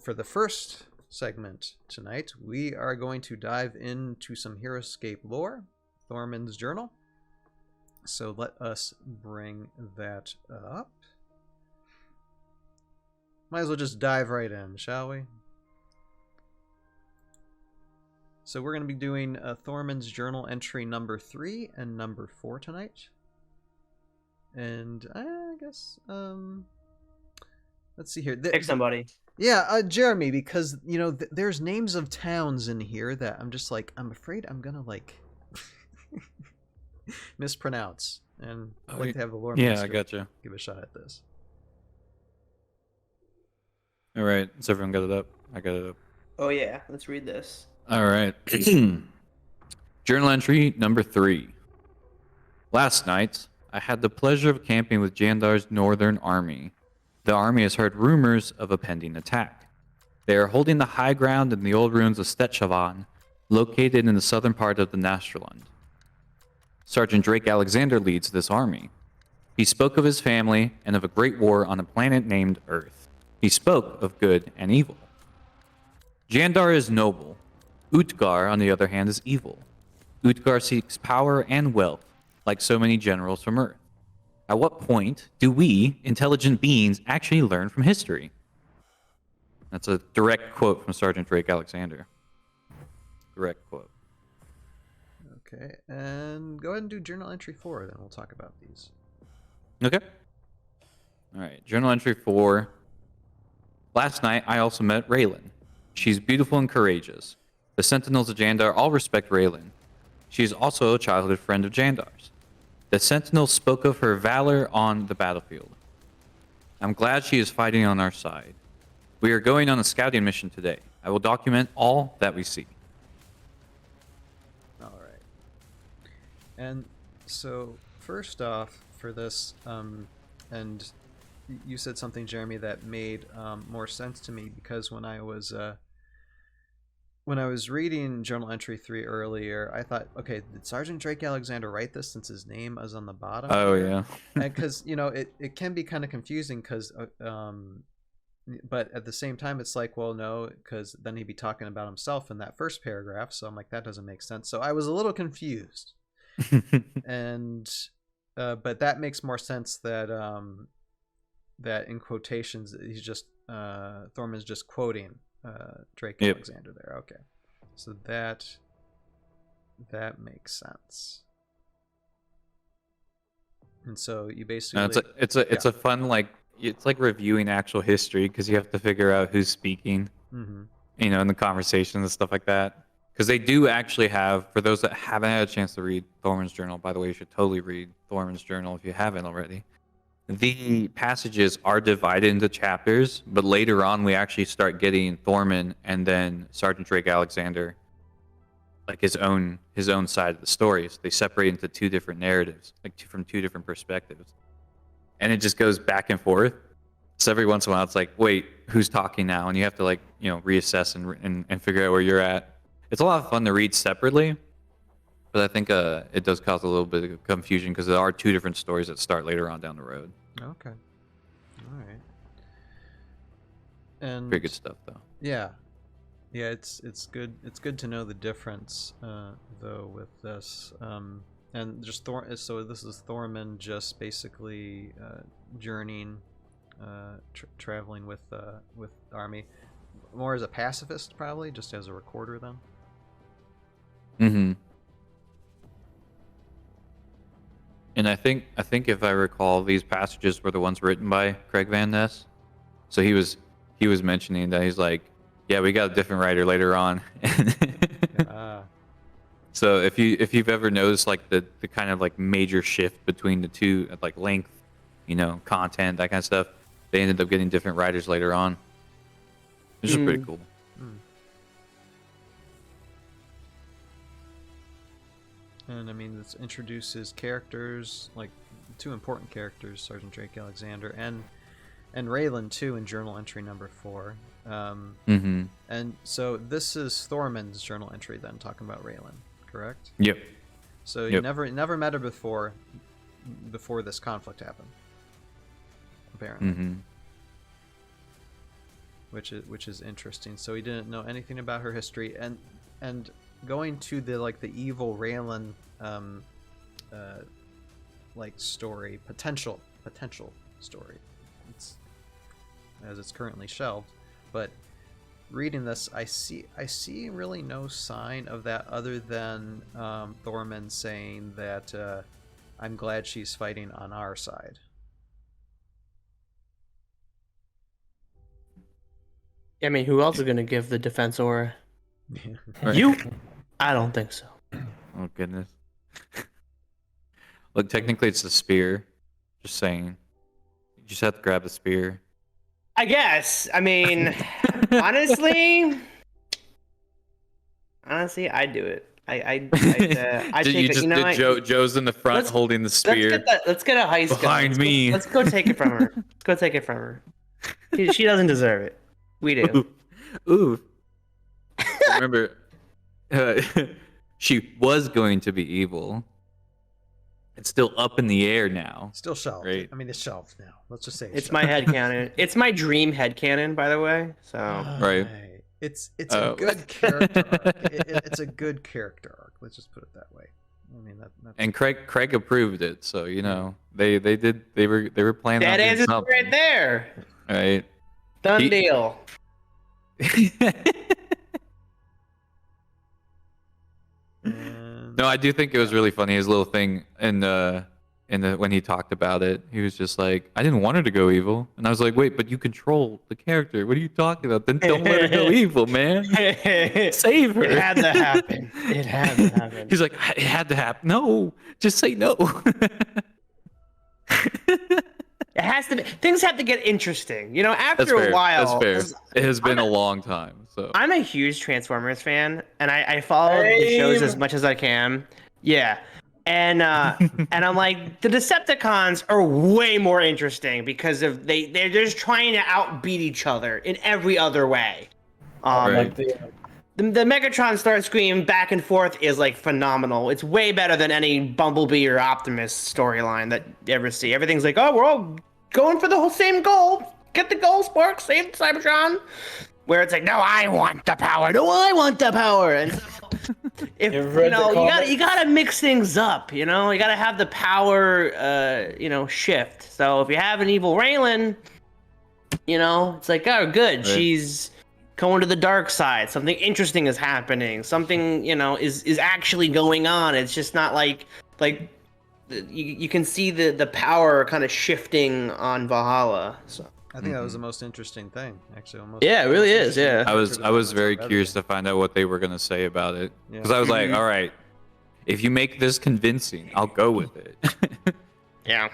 for the first segment tonight, we are going to dive into some Heroscape lore, Thormun's journal. So let us bring that up. Might as well just dive right in, shall we? So we're going to be doing Thormun's journal entry number 3 and number 4 tonight. And I guess, let's see here. Pick somebody. Yeah, Jeremy, because, you know, there's names of towns in here that I'm just like, I'm afraid I'm going to, like, mispronounce. And I'd like to have the lore I gotcha. Give a shot at this. All right, so everyone got it up? I got it up. Oh yeah, let's read this. All right. Journal entry number 3. Last night, I had the pleasure of camping with Jandar's northern army. The army has heard rumors of a pending attack. They are holding the high ground in the old ruins of Stetchavan, located in the southern part of the Nasterland. Sergeant Drake Alexander leads this army. He spoke of his family and of a great war on a planet named Earth. He spoke of good and evil. Jandar is noble. Utgar, on the other hand, is evil. Utgar seeks power and wealth, like so many generals from Earth. At what point do we, intelligent beings, actually learn from history? That's a direct quote from Sergeant Drake Alexander. Direct quote. Okay, and go ahead and do journal entry 4, then we'll talk about these. Okay. All right, journal entry 4. Last night, I also met Raylan. She's beautiful and courageous. The Sentinels of Jandar all respect Raylan. She is also a childhood friend of Jandar's. The Sentinels spoke of her valor on the battlefield. I'm glad she is fighting on our side. We are going on a scouting mission today. I will document all that we see. All right. And so, first off, for this, and you said something, Jeremy, that made more sense to me, because when I was reading journal entry 3 earlier, I thought, okay, did Sergeant Drake Alexander write this since his name is on the bottom? Oh, yeah. Because, you know, it can be kind of confusing, because, but at the same time, it's like, well, no, because then he'd be talking about himself in that first paragraph. So I'm like, that doesn't make sense. So I was a little confused. And, but that makes more sense that, that in quotations, he's just, Thormun's just quoting Drake Alexander there. Okay, so that makes sense. And so you basically it's a fun, like, it's like reviewing actual history, because you have to figure out who's speaking, you know, in the conversation and stuff like that. Because they do actually have, for those that haven't had a chance to read Thormun's journal, by the way, you should totally read Thormun's journal if you haven't already. The passages are divided into chapters, but later on we actually start getting Thormun and then Sergeant Drake Alexander, like his own side of the story. So they separate into 2 different narratives, like from 2 different perspectives, and it just goes back and forth. So every once in a while, it's like, wait, who's talking now? And you have to, like, you know, reassess and figure out where you're at. It's a lot of fun to read separately, but I think it does cause a little bit of confusion, because there are 2 different stories that start later on down the road. Okay. All right. And pretty good stuff, though. Yeah, it's good. It's good to know the difference, though, with this. And just so this is Thormun just basically journeying, traveling with army, more as a pacifist, probably, just as a recorder, then. Mm-hmm. And I think if I recall, these passages were the ones written by Craig Van Ness. So he was mentioning that he's like, yeah, we got a different writer later on. So if you've ever noticed, like, the kind of, like, major shift between the 2, like, length, you know, content, that kind of stuff, they ended up getting different writers later on. Which is pretty cool. And I mean, this introduces characters, like 2 important characters, Sergeant Drake Alexander and Raylan too, in journal entry number 4. And so this is Thormun's journal entry then, talking about Raylan, correct? Yep. So you never met her before this conflict happened, apparently. which is interesting. So he didn't know anything about her history, and going to the evil Raylan story, potential story. It's currently shelved, but reading this, I see really no sign of that other than Thormun saying that I'm glad she's fighting on our side. I mean, who else is gonna give the defense aura? Right. You? I don't think so. Oh goodness. Look, technically it's the spear. Just saying. You just have to grab the spear. I guess. I mean, honestly, I'd do it. I take it. You know, Joe's in the front holding the spear. Let's get a heist behind me. Let's go take it from her. Let's go take it from her. She doesn't deserve it. We do. Ooh. Remember, she was going to be evil. It's still up in the air now. Still shelved. Right. I mean, it's shelved now. Let's just say it's my headcanon. It's my dream headcanon, by the way. So right. It's a good character arc. It's a good character arc. Let's just put it that way. I mean that's... And Craig approved it, so you know they were planning. That on doing answer something. right there. Right. Done deal. No, I do think it was really funny. His little thing when he talked about it, he was just like, "I didn't want her to go evil," and I was like, "Wait, but you control the character. What are you talking about? Then don't let her go evil, man. Save her." It had to happen. It had to happen. He's like, "It had to happen. No, just say no." It has to be. Things have to get interesting. You know, after That's fair. a while. That's fair. It has been a long time. So I'm a huge Transformers fan, and I follow the shows as much as I can. Yeah. And and I'm like, the Decepticons are way more interesting because of they're just trying to outbeat each other in every other way. Right. The Megatron Starscream back and forth is like phenomenal. It's way better than any Bumblebee or Optimus storyline that you ever see. Everything's like, oh, we're all going for the whole same goal. Get the goal, Spark. Save Cybertron. Where it's like, no, I want the power. No, I want the power. And so, if you gotta mix things up. You know, you gotta have the power. Shift. So if you have an evil Raylan, you know, it's like, oh, good. Right. She's going to the dark side. Something interesting is happening. Something, you know, is actually going on. It's just not like you can see the power kind of shifting on Valhalla. So I think that was the most interesting thing, actually. Yeah, it really is. Yeah. I was very curious to find out what they were gonna say about it, because I was like, all right, if you make this convincing, I'll go with it. Yeah.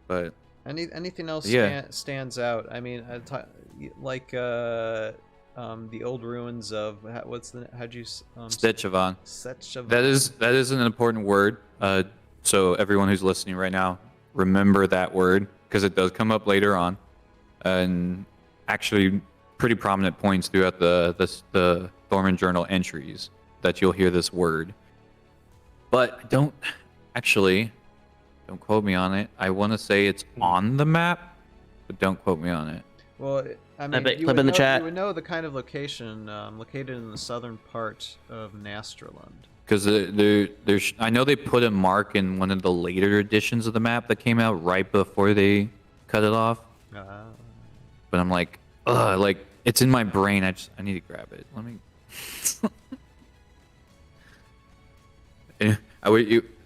But anything else stands out? I mean, the old ruins of how'd you Stetchavan. Stetchavan. That is an important word. So everyone who's listening right now, remember that word, because it does come up later on, and actually pretty prominent points throughout the Thormun journal entries that you'll hear this word. But don't quote me on it. I want to say it's on the map, but don't quote me on it. Well, I mean, clip in the chat. You would know the kind of location located in the southern part of Nastraland. Because I know they put a mark in one of the later editions of the map that came out right before they cut it off. But I'm like, ugh, like it's in my brain. I need to grab it. Let me.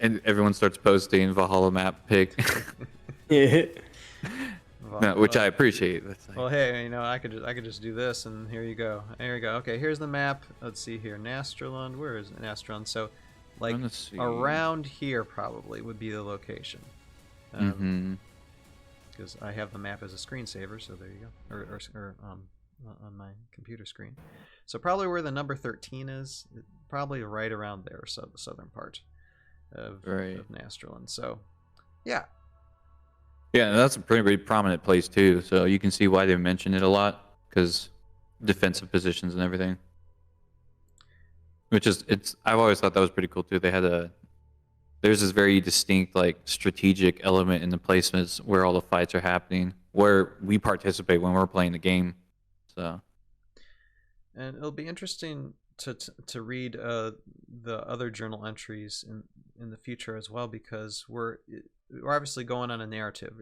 And everyone starts posting Valhalla map pic. No, which I appreciate. Well, hey, you know, I could just do this, and here you go. There you go. Okay, here's the map. Let's see here, Nastraland. Where is Nastraland? So, like around here probably would be the location. Because I have the map as a screensaver, so there you go. Or on my computer screen. So probably where the number 13 is, probably right around there, so the southern part of Nastraland. So, yeah. Yeah, that's a pretty prominent place too, so you can see why they mention it a lot, because defensive positions and everything. I've always thought that was pretty cool too. There's this very distinct like strategic element in the placements where all the fights are happening. where we participate when we're playing the game. So, and it'll be interesting to read the other journal entries in the future as well, because we're obviously going on a narrative.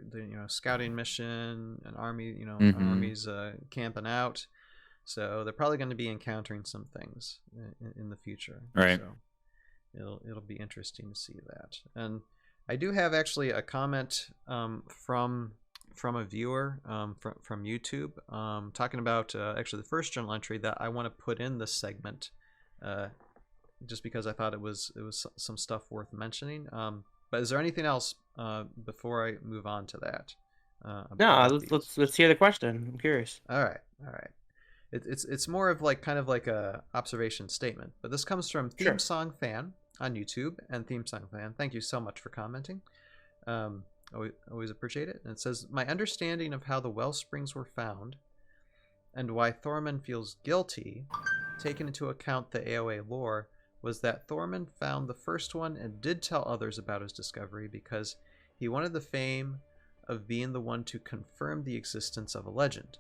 Scouting mission, an army. An army's camping out, so they're probably going to be encountering some things in the future. Right. So it'll be interesting to see that. And I do have actually a comment from a viewer from YouTube talking about actually the first journal entry that I want to put in this segment, just because I thought it was some stuff worth mentioning. But is there anything else before I move on to that? No, let's hear the question. I'm curious. All right. It's more of kind of like a observation statement, but this comes from Theme Song Fan on YouTube. And Theme Song Fan, thank you so much for commenting. Always appreciate it. And it says, my understanding of how the well springs were found and why Thormun feels guilty, taking into account the AOA lore, was that Thormun found the first one and did tell others about his discovery because he wanted the fame of being the one to confirm the existence of a legend.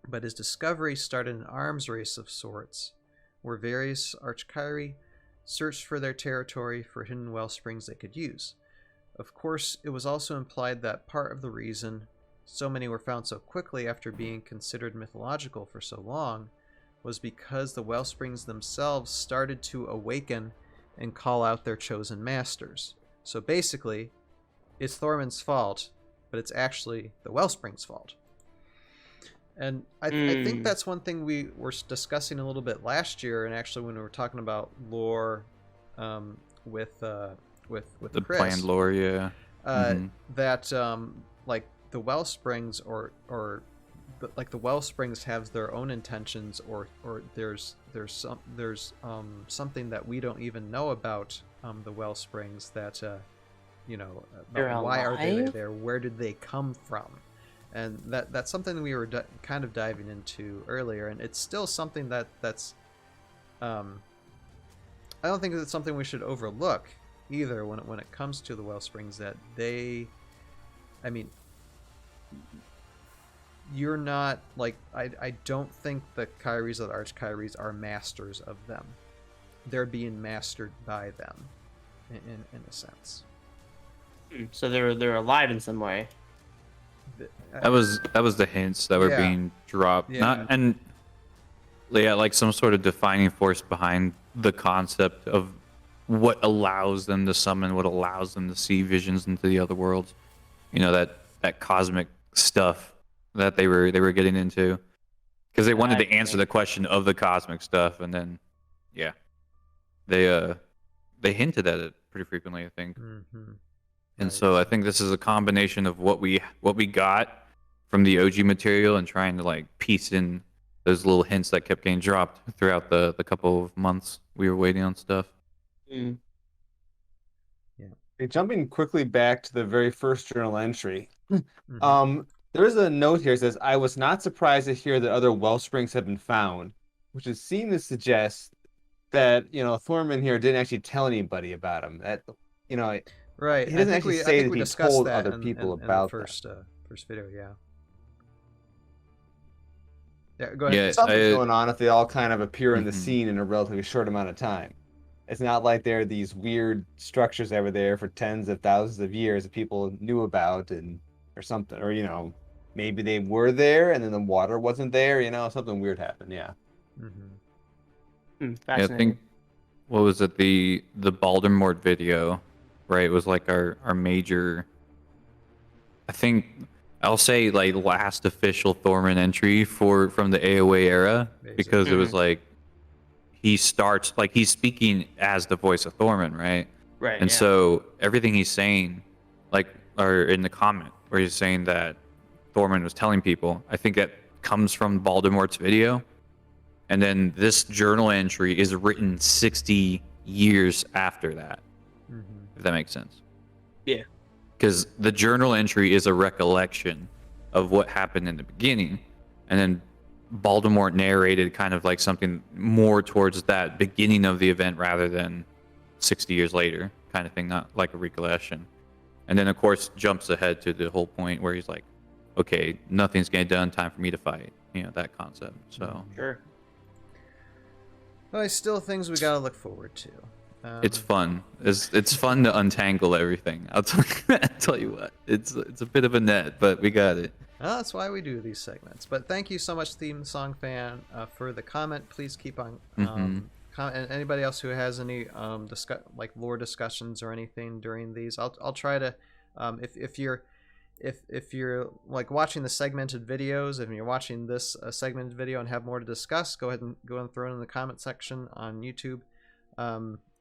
But his discovery started an arms race of sorts, where various Archkyri searched for their territory for hidden well springs they could use. Of course, it was also implied that part of the reason so many were found so quickly after being considered mythological for so long was because the well springs themselves started to awaken and call out their chosen masters. So basically, it's Thormun's fault, but it's actually the wellspring's fault. And I think that's one thing we were discussing a little bit last year, and actually when we were talking about lore with the Chris, planned lore, yeah. That like the well springs or like the well springs have their own intentions, or there's something that we don't even know about the well springs that why are they there, where did they come from, and that's something we were kind of diving into earlier, and it's still something that's I don't think it's something we should overlook either when it comes to the well springs, that you're not like I don't think the Kyries or the Archkyries are masters of them. They're being mastered by them in a sense. So they're alive in some way. That was the hints that were being dropped. Like some sort of defining force behind the concept of what allows them to summon, what allows them to see visions into the other worlds. That cosmic stuff that they were getting into, because they wanted to answer the question of the cosmic stuff, and then they hinted at it pretty frequently, I think. And so I think this is a combination of what we got from the OG material and trying to piece in those little hints that kept getting dropped throughout the couple of months we were waiting on stuff. Okay, jumping quickly back to the very first journal entry. There's a note here that says, I was not surprised to hear that other well springs have been found, which is seen to suggest that, Thormun here didn't actually tell anybody about him. That, right. He doesn't actually say that he told other people about the first video, Yeah, go ahead. Yeah, something's going on if they all kind of appear in the scene in a relatively short amount of time. It's not like there are these weird structures that were there for tens of thousands of years that people knew about or something, or maybe they were there and then the water wasn't there, something weird happened. Yeah. I think, what was it, the Baldermort video, right? It was like our major, I think I'll say last official Thormun entry from the AOA era, because it was he starts he's speaking as the voice of Thormun, right? Right. And so everything he's saying, or in the comment where he's saying that Thormun was telling people, I think that comes from Baldermort's video. And then this journal entry is written 60 years after that, if that makes sense. Yeah. Because the journal entry is a recollection of what happened in the beginning, and then Baldermort narrated kind of something more towards that beginning of the event rather than 60 years later kind of thing, not like a recollection. And then, of course, jumps ahead to the whole point where he's like, okay, nothing's getting done, time for me to fight. You know, that concept. So Sure. Well, still things we gotta look forward to. it's fun. It's fun to untangle everything. I'll tell you what. It's a bit of a net, but we got it. Well, that's why we do these segments. But thank you so much, Theme Song Fan, for the comment. Please keep on. And anybody else who has any like lore discussions or anything during these, I'll try to. If you're like watching the segmented videos, if you're watching this segmented video and have more to discuss, go ahead and throw it in the comment section on YouTube.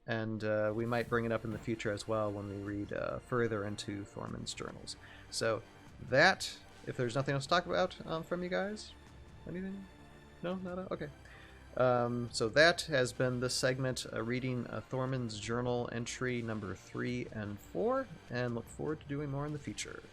And we might bring it up in the future as well when we read further into Thormun's journals. So that, if there's nothing else to talk about from you guys, anything? No, not okay. So that has been this segment, reading Thormun's journal entry number 3 and 4, and look forward to doing more in the future.